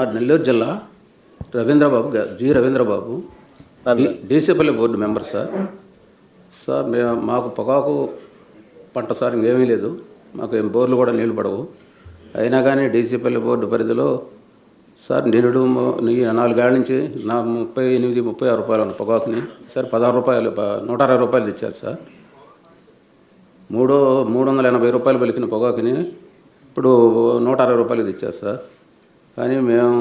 నెల్లూరు జిల్లా Ravindrababu Ravindrababu DC Palli board member sir. మాకు పొగాకు పంట సార్ ఇంకేమీ లేదు, మాకు ఏం బోర్లు కూడా నీళ్లు పడవు. అయినా కానీ డీసీపల్లి బోర్డు పరిధిలో సార్ నిరుడు 4 ఏళ్ళ నుంచి 38-36 రూపాయలు ఉన్న పొగాకుని సార్ 16 రూపాయలు 160 రూపాయలు తెచ్చారు సార్. 380 రూపాయలు పలికిన పొగాకుని ఇప్పుడు 160 రూపాయలు తెచ్చారు సార్. కానీ మేము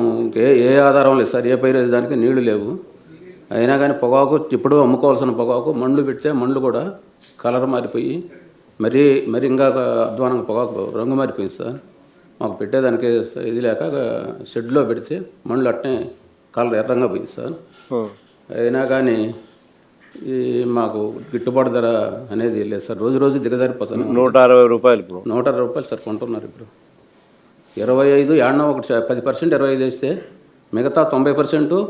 ఏ ఆధారం లేదు సార్, ఏ పైరు దానికి నీళ్లు లేవు. అయినా కానీ పొగాకు ఇప్పుడు అమ్ముకోవాల్సిన పొగాకు మండ్లు పెడితే మండ్లు కూడా కలర్ మారిపోయి మరీ ఇంకా అధ్వానంగా పొగాకు రంగు మారిపోయింది సార్. మాకు పెట్టేదానికి ఇది లేక షెడ్లో పెడితే మండ్లు అట్నే కలర్ ఎర్రంగా పోయింది సార్. అయినా కానీ మాకు గిట్టుబాటు ధర అనేది లేదు సార్, రోజు దిగజారిపోతుంది. 160 రూపాయలు 160 రూపాయలు సార్ కొంటున్నారు. ఇప్పుడు 25 ఏడనో ఒకటి 10% 25 వేస్తే మిగతా 90%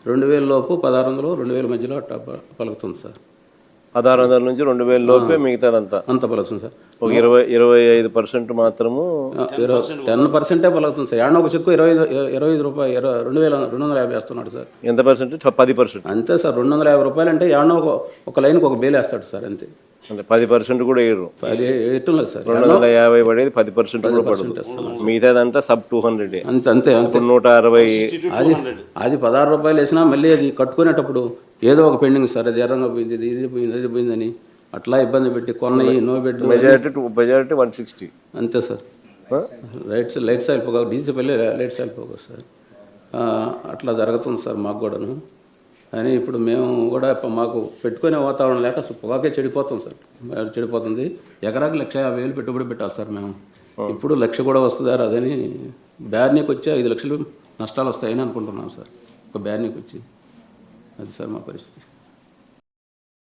2000 లోపు 1600 2000 మధ్యలో అట్లా పలుకుతుంది సార్. 1600 నుంచి 2000 లోపే మిగతాదంతా అంత పలుకుతుంది సార్. ఒక 25% మాత్రము 10% పలుకుతుంది సార్. ఏడనో ఒక చెక్కు 25 రూపాయలు 2250 వేస్తున్నాడు సార్. ఎంత పర్సెంట్? 10% అంతే సార్. 250 రూపాయలు అంటే ఏడనో ఒక లైన్కి ఒక బేలు వేస్తాడు సార్, అంతే. అంటే 10% కూడా వేయరు, 10 వేయట్లేదు సార్. 250 పడేది 10% కూడా పడుతుంది, మిగతాదంతా సబ్ 200 అంతే. 160 అది 16 రూపాయలు వేసినా మళ్ళీ అది కట్టుకునేటప్పుడు ఏదో ఒక పెండింగ్ సార్, అది ఎర్రంగా పోయింది, ఇది పోయిందని అట్లా ఇబ్బంది పెట్టి కొన్నవి నో బెడ్ మెజారిటీ 160 అంతే సార్. లైట్స్ వెళ్ళిపోగా డీసీపల్లి లైట్స్ వెళ్ళిపోగా సార్. అట్లా జరుగుతుంది సార్ మాకు కూడాను. అని ఇప్పుడు మేము కూడా మాకు పెట్టుకునే వాతావరణం లేక పొగాకే చెడిపోతాం సార్, చెడిపోతుంది. ఎకరాకి 150,000 పెట్టుబడి పెట్టాలి సార్ మేము. ఇప్పుడు 1,00,000 కూడా వస్తుందా అదని బ్యార్నీకి వచ్చి 5 లక్షలు నష్టాలు వస్తాయని అనుకుంటున్నాం సార్, ఒక బ్యార్నీకి వచ్చి. అది సార్ మా పరిస్థితి.